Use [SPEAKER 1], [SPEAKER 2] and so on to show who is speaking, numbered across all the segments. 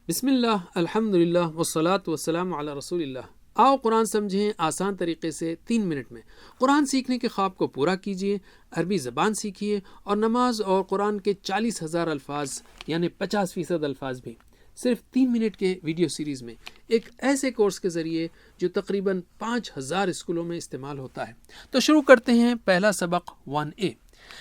[SPEAKER 1] بسم اللہ، الحمدللہ والصلاة والسلام علی رسول اللہ۔ آؤ قرآن سمجھیں آسان طریقے سے 3 منٹ میں۔ قرآن سیکھنے کے خواب کو پورا کیجیے، عربی زبان سیکھیے اور نماز اور قرآن کے 40,000 الفاظ یعنی 50% الفاظ بھی صرف 3 منٹ کے ویڈیو سیریز میں، ایک ایسے کورس کے ذریعے جو تقریباً 5,000 اسکولوں میں استعمال ہوتا ہے۔ تو شروع کرتے ہیں پہلا سبق 1A۔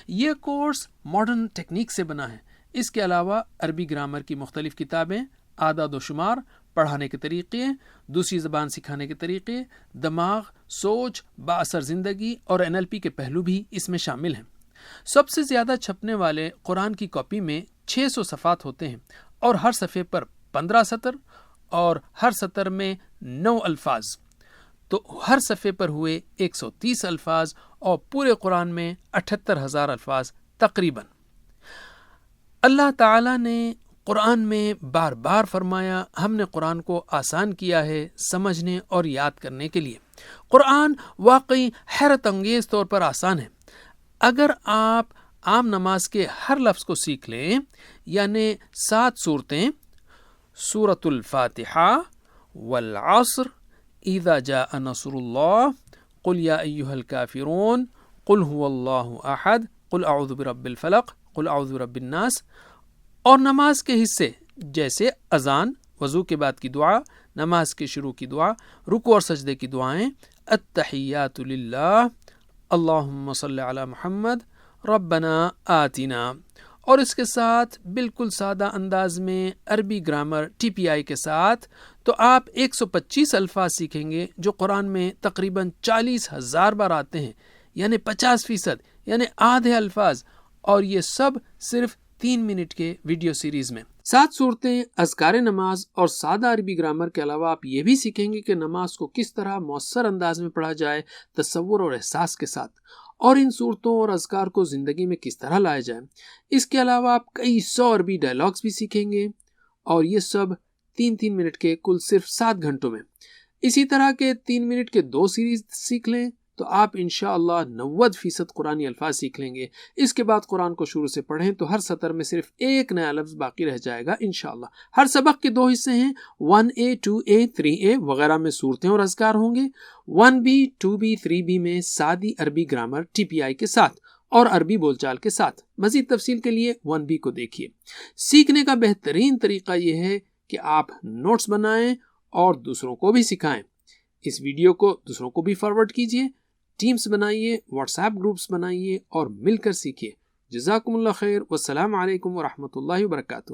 [SPEAKER 1] یہ کورس ماڈرن ٹیکنیک سے بنا ہے۔ اس کے علاوہ عربی گرامر کی مختلف کتابیں، اعداد و شمار، پڑھانے کے طریقے، دوسری زبان سکھانے کے طریقے، دماغ، سوچ، با اثر زندگی اور NLP کے پہلو بھی اس میں شامل ہیں۔ سب سے زیادہ چھپنے والے قرآن کی کاپی میں 600 صفحات ہوتے ہیں اور ہر صفحے پر 15 سطر اور ہر سطر میں 9 الفاظ، تو ہر صفحے پر ہوئے 130 الفاظ اور پورے قرآن میں 78,000 الفاظ تقریباً۔ اللہ تعالیٰ نے قرآن میں بار بار فرمایا، ہم نے قرآن کو آسان کیا ہے سمجھنے اور یاد کرنے کے لیے۔ قرآن واقعی حیرت انگیز طور پر آسان ہے۔ اگر آپ عام نماز کے ہر لفظ کو سیکھ لیں، یعنی 7 صورتیں، سورۃ الفاتحہ، والعصر، اذا جاء نصر اللہ، قل یا ایھا الکافرون، قل ھو اللہ احد، قل اعوذ برب الفلق، قل اعوذ برب الناس، اور نماز کے حصے جیسے اذان، وضو کے بعد کی دعا، نماز کے شروع کی دعا، رکوع اور سجدے کی دعائیں، التحیات للہ، اللہم صلی علی محمد، ربنا آتنا، اور اس کے ساتھ بالکل سادہ انداز میں عربی گرامر TPI کے ساتھ، تو آپ 125 الفاظ سیکھیں گے جو قرآن میں تقریباً 40,000 بار آتے ہیں، یعنی 50%، یعنی آدھے الفاظ، اور یہ سب صرف 3 منٹ کے ویڈیو سیریز میں۔ 7 صورتیں، اذکار نماز اور سادہ عربی گرامر کے علاوہ آپ یہ بھی سیکھیں گے کہ نماز کو کس طرح مؤثر انداز میں پڑھا جائے، تصور اور احساس کے ساتھ، اور ان صورتوں اور اذکار کو زندگی میں کس طرح لایا جائے۔ اس کے علاوہ آپ کئی 100 عربی ڈائلاگز بھی سیکھیں گے، اور یہ سب 3 منٹ کے کل صرف 7 گھنٹوں میں۔ اسی طرح کے 3 منٹ کے 2 سیریز سیکھ لیں تو آپ انشاءاللہ 90% قرآنی الفاظ سیکھ لیں گے۔ اس کے بعد قرآن کو شروع سے پڑھیں تو ہر سطر میں صرف ایک نیا لفظ باقی رہ جائے گا انشاءاللہ۔ ہر سبق کے 2 حصے ہیں، 1A، 2A، 3A وغیرہ میں صورتیں اور اذکار ہوں گے۔ 1B، 2B، 3B میں سادی عربی گرامر TPI کے ساتھ اور عربی بول چال کے ساتھ۔ مزید تفصیل کے لیے 1B کو دیکھیے۔ سیکھنے کا بہترین طریقہ یہ ہے کہ آپ نوٹس بنائیں اور دوسروں کو بھی سکھائیں۔ اس ویڈیو کو دوسروں کو بھی فارورڈ کیجیے، ٹیمز بنائیے، واٹس ایپ گروپس بنائیے اور مل کر سیکھیے۔ جزاکم اللہ خیر، والسلام علیکم ورحمۃ اللہ وبرکاتہ۔